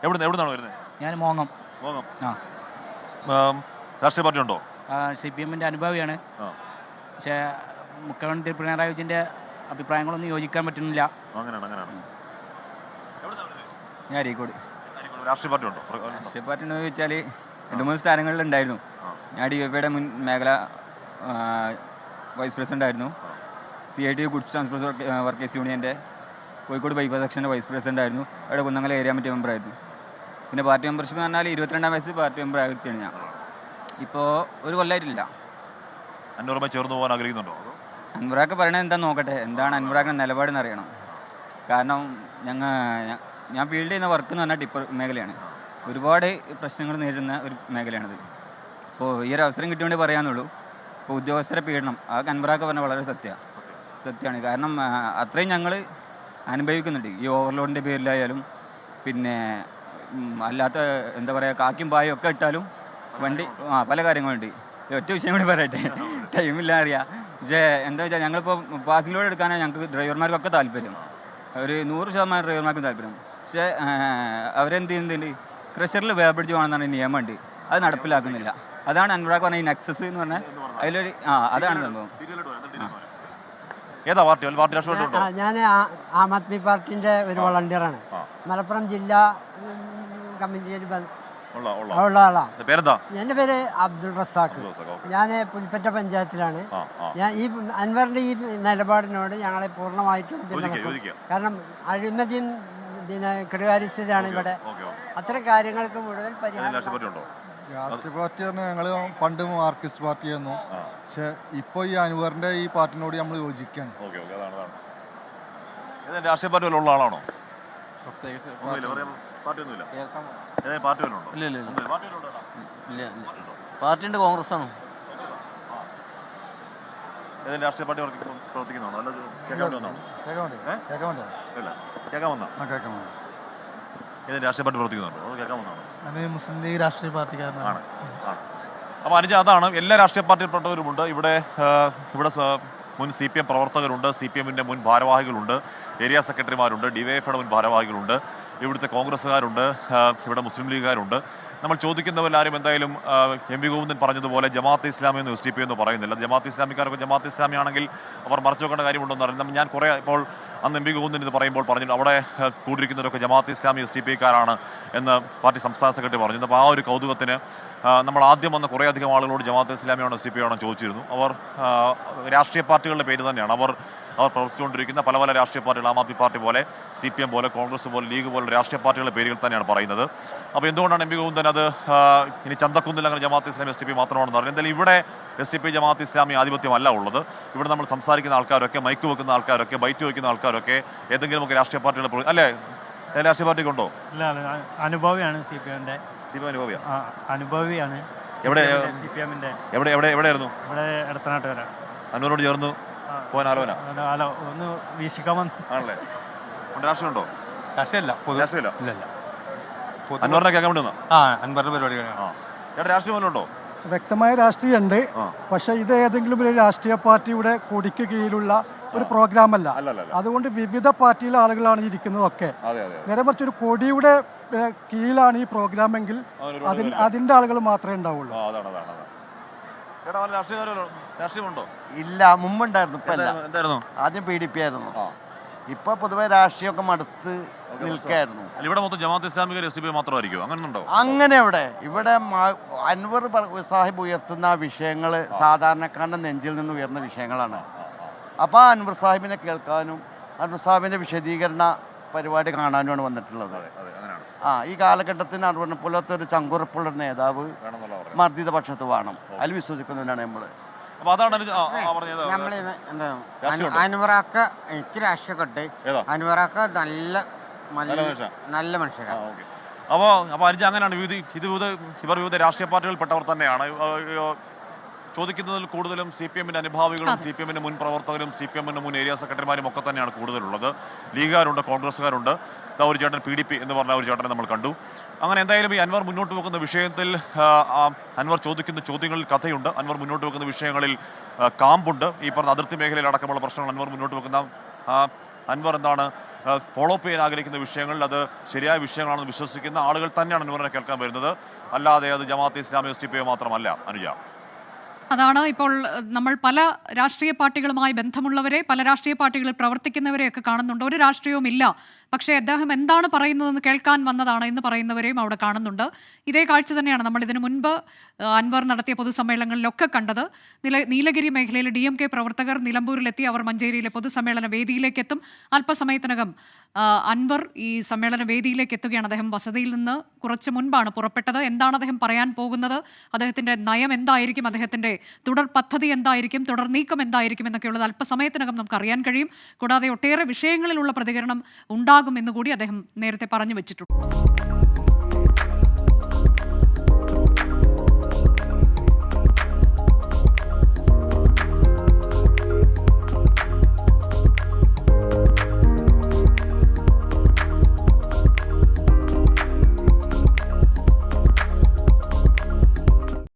എവിടുന്നാണ് വരുന്നത്? ഞാൻ മോങ്ങം. രാഷ്ട്രീയ പാർട്ടി ഉണ്ടോ? CPM-ന്റെ അനുഭാവിയാണ്. പക്ഷേ മുഖ്യമന്ത്രി പിണറായി വിജയൻ്റെ അഭിപ്രായങ്ങളൊന്നും യോജിക്കാൻ പറ്റുന്നില്ല. ഞാൻ അരീക്കോട്. രാഷ്ട്രീയ പാർട്ടി ഉണ്ടോ? രാഷ്ട്രീയ പാർട്ടി ഉണ്ടോ എന്ന് ചോദിച്ചാൽ 2-3 സ്ഥാനങ്ങളിലുണ്ടായിരുന്നു. ഞാൻ DYP-യുടെ മുൻ മേഖല വൈസ് പ്രസിഡന്റ് ആയിരുന്നു. CIT ഗുഡ്സ് ട്രാൻസ്പോർട്ട് വർക്കേഴ്സ് യൂണിയൻ്റെ കോഴിക്കോട് ബൈപ്പാസ് സെക്ഷൻ്റെ വൈസ് പ്രസിഡന്റ് ആയിരുന്നു. അവിടെ കുന്നംകുളം ഏരിയ കമ്മിറ്റി മെമ്പറായിരുന്നു. പിന്നെ പാർട്ടി മെമ്പർഷിപ്പ് എന്ന് പറഞ്ഞാൽ 22-ാം വയസ്സ് പാർട്ടി മെമ്പർ ആയ വ്യക്തിയാണ് ഞാൻ. ഇപ്പോൾ ഒരു കൊല്ലമായിട്ടില്ല. അൻവറുമായി ചേർന്ന് പോകാൻ ആഗ്രഹിക്കുന്നുണ്ടോ? അൻവറാക്ക് പറയണത് എന്താണെന്ന് നോക്കട്ടെ, എന്താണ് അൻവറാക്കിൻ്റെ നിലപാടെന്ന് അറിയണം. കാരണം ഞാൻ ഫീൽഡ് ചെയ്യുന്ന വർക്ക് എന്ന് പറഞ്ഞാൽ ടിപ്പർ മേഖലയാണ്. ഒരുപാട് പ്രശ്നങ്ങൾ നേരിടുന്ന ഒരു മേഖലയാണിത്. അപ്പോൾ ഈ ഒരു അവസരം കിട്ടിയ വേണ്ടി പറയാമെന്നുള്ളൂ. ഇപ്പോൾ ഉദ്യോഗസ്ഥരെ പീഡനം ആ അൻവറാക്ക് പറഞ്ഞാൽ വളരെ സത്യമാണ്. കാരണം അത്രയും ഞങ്ങൾ അനുഭവിക്കുന്നുണ്ട്. ഈ ഓവർലോഡിൻ്റെ പേരിലായാലും പിന്നെ അല്ലാത്ത എന്താ പറയുക കാക്കും പായും ഒക്കെ ഇട്ടാലും വണ്ടി പല കാര്യങ്ങളുണ്ട്. ഒറ്റ വിഷയം കൂടി പറയട്ടെ, ടൈമില്ല അറിയാം. പക്ഷേ എന്താ വെച്ചാൽ ഞങ്ങളിപ്പോൾ പാസിംഗ് ലോഡ് എടുക്കാനാണ് ഞങ്ങൾക്ക് ഡ്രൈവർമാർക്കൊക്കെ താല്പര്യം. ഒരു 100% ഡ്രൈവർമാർക്കും താല്പര്യം. പക്ഷേ അവരെന്ത് ചെയ്യുന്നുണ്ട്, ക്രഷറിൽ വേർപിടിച്ച് പോകണമെന്നാണ് നിയമമുണ്ട്. അത് നടപ്പിലാക്കുന്നില്ല. അതാണ് അൻവറാക്ക് പറഞ്ഞ ഈ നെക്സസ് എന്ന് പറഞ്ഞാൽ അതിലൊരു അതാണ് സംഭവം. ഞാൻ ആം ആദ്മി പാർട്ടിന്റെ ഒരു വോളണ്ടിയറാണ്. മലപ്പുറം ജില്ലാ കമ്മിറ്റിയിൽ ഉള്ള ആളാണ്. എൻ്റെ പേര് അബ്ദുൾ റസാഖ്. ഞാൻ പുൽപ്പറ്റ പഞ്ചായത്തിലാണ്. ഞാൻ ഈ അൻവറിന്റെ ഈ നിലപാടിനോട് ഞങ്ങളെ പൂർണ്ണമായിട്ടും കാരണം അഴിമതിയും പിന്നെ കെടുകാര്യസ്ഥതയാണ് ഇവിടെ. അത്തരം കാര്യങ്ങൾക്ക് മുഴുവൻ പരിഹാരം. രാഷ്ട്രീയ പാർട്ടി പറഞ്ഞാൽ ഞങ്ങൾ പണ്ട് മാർക്സിസ്റ്റ് പാർട്ടിയായിരുന്നു. പക്ഷെ ഇപ്പോൾ ഈ അൻവറിന്റെ ഈ പാർട്ടിനോട് നമ്മൾ യോജിക്കുകയാണ്. രാഷ്ട്രീയ പാർട്ടി ഉള്ള ആളാണോ? പാർട്ടിയുണ്ട്, കോൺഗ്രസ് ആണ്. രാഷ്ട്രീയ പാർട്ടി പ്രവർത്തിക്കുന്നതാണോ? അല്ല രാഷ്ട്രീയ പാർട്ടി പ്രവർത്തിക്കുന്നുണ്ടോ? കേൾക്കാമെന്നാണ്. മുസ്ലിം ലീഗ് രാഷ്ട്രീയ പാർട്ടിക്കാരനാണ്. അപ്പോൾ അനുജ അതാണ്. എല്ലാ രാഷ്ട്രീയ പാർട്ടിയിൽപ്പെട്ടവരുമുണ്ട് ഇവിടെ. മുൻ CPM പ്രവർത്തകരുണ്ട്, CPM-ന്റെ മുൻ ഭാരവാഹികളുണ്ട്, ഏരിയ സെക്രട്ടറിമാരുണ്ട്, DYF-യുടെ മുൻ ഭാരവാഹികളുണ്ട്, ഇവിടുത്തെ കോൺഗ്രസ്സുകാരുണ്ട്, ഇവിടെ മുസ്ലിം ലീഗുകാരുണ്ട്. നമ്മൾ ചോദിക്കുന്നവരാരും എന്തായാലും MP ഗോവിന്ദൻ പറഞ്ഞതുപോലെ ജമാഅത്തെ ഇസ്ലാമി എന്ന് SDP എന്ന് പറയുന്നില്ല. ജമാഅത്തെ ഇസ്ലാമിക്കാരൊക്കെ ജമാഅത്തെ ഇസ്ലാമി ആണെങ്കിൽ അവർ മറച്ചു വെക്കേണ്ട കാര്യമുണ്ടോ എന്ന് അറിയാം. ഞാൻ കുറേ ഇപ്പോൾ അന്ന് MP ഗോവിന്ദൻ ഇത് പറയുമ്പോൾ പറഞ്ഞിട്ട് അവിടെ കൂടിയിരിക്കുന്നവരൊക്കെ ജമാഅത്തെ ഇസ്ലാമി SDP-ക്കാരാണ് എന്ന് പാർട്ടി സംസ്ഥാന സെക്രട്ടറി പറഞ്ഞു. അപ്പോൾ ആ ഒരു കൗതുകത്തിന് നമ്മൾ ആദ്യം വന്ന കുറേയധികം ആളുകളോട് ജമാഅത്തെ ഇസ്ലാമിയാണോ SDP ആണോ ചോദിച്ചിരുന്നു. അവർ രാഷ്ട്രീയ പാർട്ടികളുടെ പേര് തന്നെയാണ് അവർ പ്രവർത്തിച്ചുകൊണ്ടിരിക്കുന്ന പല പല രാഷ്ട്രീയ പാർട്ടികൾ, ആം ആദ്മി പാർട്ടി പോലെ, CPM പോലെ, കോൺഗ്രസ് പോലെ, ലീഗ് പോലെ രാഷ്ട്രീയ പാർട്ടികളുടെ പേരുകൾ തന്നെയാണ് പറയുന്നത്. അപ്പോൾ എന്തുകൊണ്ടാണ് MP ഗോവിന്ദൻ അത് ഇനി ചന്തക്കുന്നിൽ അങ്ങനെ ജമാഅത്തെ ഇസ്ലാമി SDP മാത്രമാണെന്ന് പറയുന്നത്? എന്തായാലും ഇവിടെ SDP ജമാഅത്തെ ഇസ്ലാമി ആധിപത്യമല്ല ഉള്ളത്. ഇവിടെ നമ്മൾ സംസാരിക്കുന്ന ആൾക്കാരൊക്കെ, മൈക്ക് വെക്കുന്ന ആൾക്കാരൊക്കെ, ബൈറ്റ് വയ്ക്കുന്ന ആൾക്കാരൊക്കെ ഏതെങ്കിലുമൊക്കെ രാഷ്ട്രീയ പാർട്ടികൾ അല്ലേ? രാഷ്ട്രീയ പാർട്ടിക്ക് ഉണ്ടോ? അനുഭവിയാണ് CPM-ന്റെ. അനുഭവിയാണ്. എവിടെയായിരുന്നു? ഇവിടെ എടത്തനാട്ടുകര. അന്നൂരോട് ചേർന്ന് പോകാൻ ആലോചന ഒന്ന് വീക്ഷിക്കാമെന്ന് ആണല്ലേ? രാഷ്ട്രീയം ഉണ്ടോ? രാഷ്ട്രീയമില്ല. അൻവറിനെ കേൾക്കാൻ വേണ്ടി അൻവറിന്റെ പരിപാടികളാണ്. രാഷ്ട്രീയം വല്ലതും ഉണ്ടോ? വ്യക്തമായ രാഷ്ട്രീയമുണ്ട്. പക്ഷെ ഇത് ഏതെങ്കിലും ഒരു രാഷ്ട്രീയ പാർട്ടിയുടെ കൊടിക്ക് കീഴിലുള്ള ഒരു പ്രോഗ്രാം അല്ല. അതുകൊണ്ട് വിവിധ പാർട്ടിയിലെ ആളുകളാണ് ഇരിക്കുന്നതൊക്കെ. നേരെ മറിച്ച് ഒരു കൊടിയുടെ കീഴിലാണ് ഈ പ്രോഗ്രാം എങ്കിൽ അതിന്റെ ആളുകൾ മാത്രമേ ഉണ്ടാവുള്ളൂ. രാഷ്ട്രീയമുണ്ടോ? ഇല്ല, മുമ്പുണ്ടായിരുന്നു. ഇപ്പൊ എന്തായിരുന്നു? ആദ്യം PDP ആയിരുന്നു. ഇപ്പൊ പൊതുവെ രാഷ്ട്രീയമൊക്കെ മടുത്ത് നിൽക്കായിരുന്നു. ഇവിടെ മൊത്തം ജമാഅത്തെ ഇസ്ലാമിക SDP മാത്രമായിരിക്കും? അങ്ങനെ ഇവിടെ അൻവർ സാഹിബ് ഉയർത്തുന്ന വിഷയങ്ങൾ സാധാരണക്കാരന്റെ നെഞ്ചിൽ നിന്ന് ഉയർന്ന വിഷയങ്ങളാണ്. അപ്പോൾ അൻവർ സാഹിബിനെ കേൾക്കാനും അൻവർ സാഹിബിന്റെ വിശദീകരണ പരിപാടി കാണാനുമാണ് വന്നിട്ടുള്ളത്. ഈ കാലഘട്ടത്തിന് അൻവറിനെ പോലത്തെ ഒരു ചങ്കുറപ്പുള്ള നേതാവ് മർദ്ദിത പക്ഷത്ത് വേണം. അതിൽ വിശ്വസിക്കുന്നതിനാണ് നമ്മൾ. അൻവറാക്ക എനിക്ക് രാഷ്ട്രീയമൊക്കെ അൻവറാക്ക നല്ല മനുഷ്യരാണ്. അപ്പോൾ അനുജ അങ്ങനെയാണ്. ഇവർ വിവിധ രാഷ്ട്രീയ പാർട്ടികളിൽപ്പെട്ടവർ തന്നെയാണ്. ചോദിക്കുന്നതിൽ കൂടുതലും CPM-ന്റെ അനുഭാവികളും CPM-ന്റെ മുൻ പ്രവർത്തകരും CPM-ന്റെ മുൻ ഏരിയ സെക്രട്ടറിമാരും ഒക്കെ തന്നെയാണ് കൂടുതലുള്ളത്. ലീഗുകാരുണ്ട്, കോൺഗ്രസ്സുകാരുണ്ട്. ഒരു ചേട്ടൻ PDP എന്ന് പറഞ്ഞ ഒരു ചേട്ടനെ നമ്മൾ കണ്ടു. അങ്ങനെ എന്തായാലും ഈ അൻവർ മുന്നോട്ട് വെക്കുന്ന വിഷയത്തിൽ അൻവർ ചോദിക്കുന്ന ചോദ്യങ്ങളിൽ കഥയുണ്ട്. അൻവർ മുന്നോട്ട് വെക്കുന്ന വിഷയങ്ങളിൽ കാമ്പുണ്ട്. ഈ പറഞ്ഞ അതിർത്തി മേഖലയിൽ അടക്കമുള്ള പ്രശ്നങ്ങൾ അൻവർ മുന്നോട്ട് വെക്കുന്ന അൻവർ എന്താണ് ഫോളോ അപ്പ് ചെയ്യാൻ ആഗ്രഹിക്കുന്ന വിഷയങ്ങളിൽ അത് ശരിയായ വിഷയങ്ങളാണെന്ന് വിശ്വസിക്കുന്ന ആളുകൾ തന്നെയാണ് അൻവറിനെ കേൾക്കാൻ വരുന്നത്. അല്ലാതെ അത് ജമാഅത്തെ ഇസ്ലാമി SDPI മാത്രമല്ല. അനുജ, അതാണ് ഇപ്പോൾ നമ്മൾ പല രാഷ്ട്രീയ പാർട്ടികളുമായി ബന്ധമുള്ളവരെ, പല രാഷ്ട്രീയ പാർട്ടികളിൽ പ്രവർത്തിക്കുന്നവരെയൊക്കെ കാണുന്നുണ്ട്. ഒരു രാഷ്ട്രീയവും ഇല്ല, പക്ഷേ അദ്ദേഹം എന്താണ് പറയുന്നതെന്ന് കേൾക്കാൻ വന്നതാണ് എന്ന് പറയുന്നവരെയും അവിടെ കാണുന്നുണ്ട്. ഇതേ കാഴ്ച തന്നെയാണ് നമ്മൾ ഇതിനു മുൻപ് അൻവർ നടത്തിയ പൊതുസമ്മേളനങ്ങളിലൊക്കെ കണ്ടത്. നീലഗിരി മേഖലയിലെ DMK പ്രവർത്തകർ നിലമ്പൂരിലെത്തി, അവർ മഞ്ചേരിയിലെ പൊതുസമ്മേളന വേദിയിലേക്ക് എത്തും. അല്പസമയത്തിനകം അൻവർ ഈ സമ്മേളന വേദിയിലേക്ക് എത്തുകയാണ്. അദ്ദേഹം വസതിയിൽ നിന്ന് കുറച്ച് മുൻപാണ് പുറപ്പെട്ടത്. എന്താണ് അദ്ദേഹം പറയാൻ പോകുന്നത്, അദ്ദേഹത്തിൻ്റെ നയം എന്തായിരിക്കും, അദ്ദേഹത്തിൻ്റെ തുടർ പദ്ധതി എന്തായിരിക്കും, തുടർ നീക്കം എന്തായിരിക്കും എന്നൊക്കെയുള്ളത് അല്പസമയത്തിനകം നമുക്ക് അറിയാൻ കഴിയും. കൂടാതെ ഒട്ടേറെ വിഷയങ്ങളിലുള്ള പ്രതികരണം ഉണ്ടാകും എന്നുകൂടി അദ്ദേഹം നേരത്തെ പറഞ്ഞു വെച്ചിട്ടുണ്ട്.